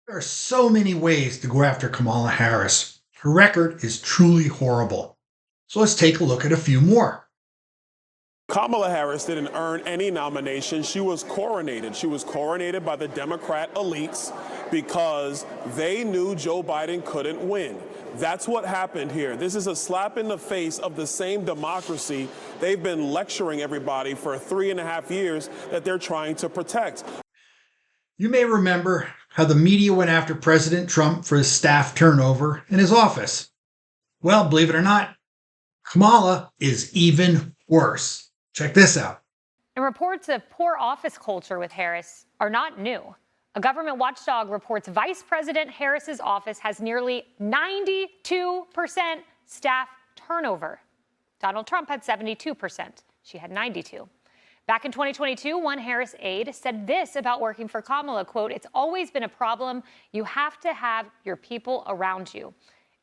There are so many ways to go after Kamala Harris. Her record is truly horrible. So let's take a look at a few more. Kamala Harris didn't earn any nomination. She was coronated. She was coronated by the Democrat elites because they knew Joe Biden couldn't win. That's what happened here. This is a slap in the face of the same democracy they've been lecturing everybody for 3.5 years that they're trying to protect. You may remember how the media went after President Trump for his staff turnover in his office. Well, believe it or not, Kamala is even worse. Check this out. And reports of poor office culture with Harris are not new. A government watchdog reports Vice President Harris's office has nearly 92% staff turnover. Donald Trump had 72%. She had 92%. Back in 2022, one Harris aide said this about working for Kamala, quote, "It's always been a problem. You have to have your people around you."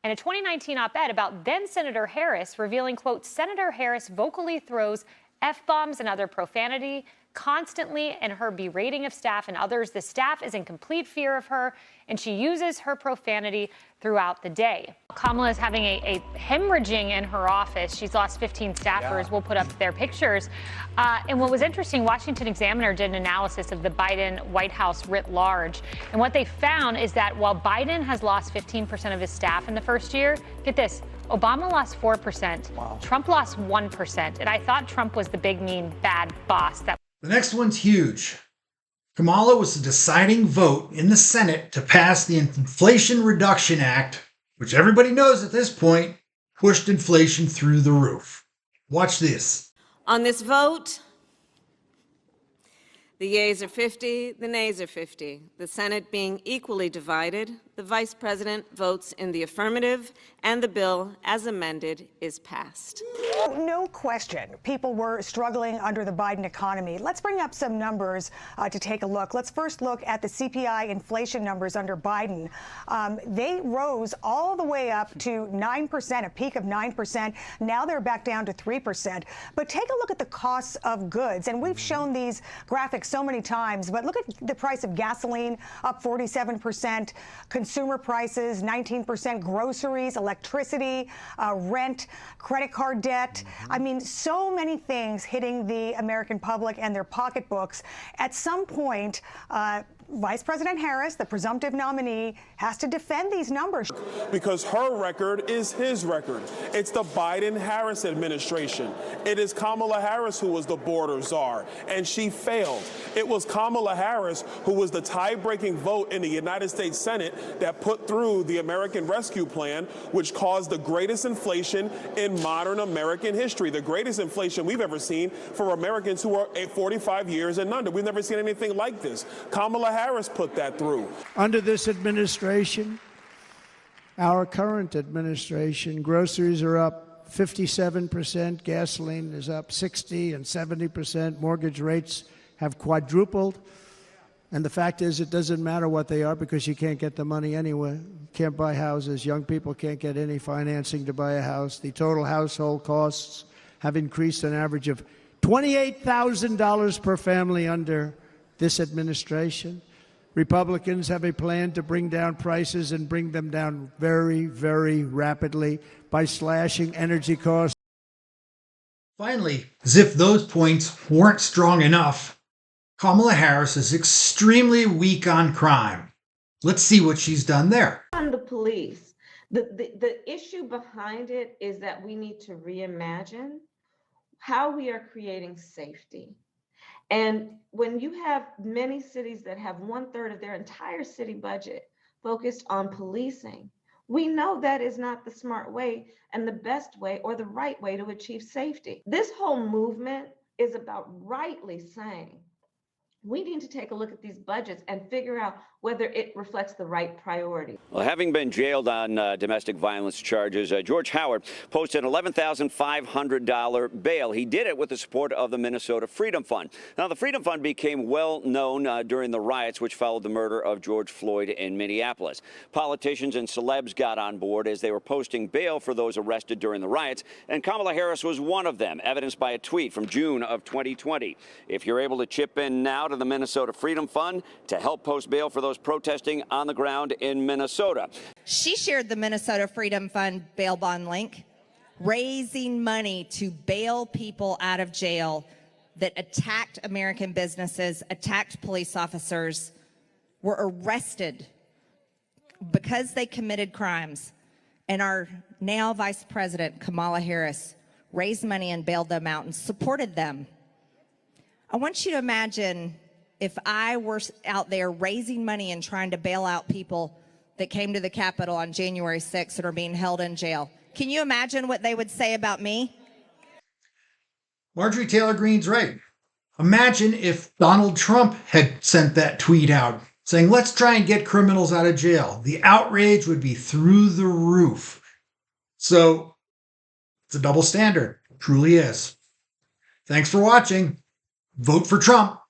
And a 2019 op-ed about then Senator Harris revealing, quote, "Senator Harris vocally throws F-bombs and other profanity constantly in her berating of staff and others. The staff is in complete fear of her, and she uses her profanity throughout the day." Kamala is having a hemorrhaging in her office. She's lost 15 staffers. Yeah. We'll put up their pictures. And what was interesting, Washington Examiner did an analysis of the Biden White House writ large. And what they found is that while Biden has lost 15% of his staff in the first year, get this, Obama lost 4%. Wow. Trump lost 1%. And I thought Trump was the big, mean, bad boss. The next one's huge. Kamala was the deciding vote in the Senate to pass the Inflation Reduction Act, which everybody knows at this point pushed inflation through the roof. Watch this. On this vote, the yeas are 50, the nays are 50. The Senate being equally divided, the Vice President votes in the affirmative, and the bill, as amended, is passed. No question, people were struggling under the Biden economy. Let's bring up some numbers to take a look. Let's first look at the CPI inflation numbers under Biden. They rose all the way up to 9%, a peak of 9%. Now they're back down to 3%. But take a look at the costs of goods. And we've shown these graphics so many times, but look at the price of gasoline up 47%, consumer prices 19%, groceries, electricity, rent, credit card debt. I mean, so many things hitting the American public and their pocketbooks. At some point, Vice President Harris, the presumptive nominee, has to defend these numbers. Because her record is his record. It's the Biden-Harris administration. It is Kamala Harris who was the border czar, and she failed. It was Kamala Harris who was the tie-breaking vote in the United States Senate that put through the American Rescue Plan, which caused the greatest inflation in modern American history, the greatest inflation we've ever seen for Americans who are 45 years and under. We've never seen anything like this. Kamala Harris put that through. Under this administration, our current administration, groceries are up 57%, gasoline is up 60 and 70%, mortgage rates have quadrupled. And the fact is, it doesn't matter what they are because you can't get the money anyway. Can't buy houses. Young people can't get any financing to buy a house. The total household costs have increased an average of $28,000 per family under this administration. Republicans have a plan to bring down prices and bring them down very, very rapidly by slashing energy costs. Finally, as if those points weren't strong enough, Kamala Harris is extremely weak on crime. Let's see what she's done there. On the police, the issue behind it is that we need to reimagine how we are creating safety. And when you have many cities that have 1/3 of their entire city budget focused on policing, we know that is not the smart way and the best way or the right way to achieve safety. This whole movement is about rightly saying we need to take a look at these budgets and figure out whether it reflects the right priority. Well, having been jailed on domestic violence charges, George Howard posted an $11,500 bail. He did it with the support of the Minnesota Freedom Fund. Now, the Freedom Fund became well known during the riots which followed the murder of George Floyd in Minneapolis. Politicians and celebs got on board as they were posting bail for those arrested during the riots, and Kamala Harris was one of them, evidenced by a tweet from June of 2020. If you're able to chip in now to the Minnesota Freedom Fund to help post bail for those those protesting on the ground in Minnesota. She shared the Minnesota Freedom Fund bail bond link, raising money to bail people out of jail that attacked American businesses, attacked police officers, were arrested because they committed crimes. And our now Vice President, Kamala Harris, raised money and bailed them out and supported them. I want you to imagine if I were out there raising money and trying to bail out people that came to the Capitol on January 6th that are being held in jail. Can you imagine what they would say about me? Marjorie Taylor Greene's right. Imagine if Donald Trump had sent that tweet out saying, let's try and get criminals out of jail. The outrage would be through the roof. So it's a double standard. It truly is. Thanks for watching. Vote for Trump.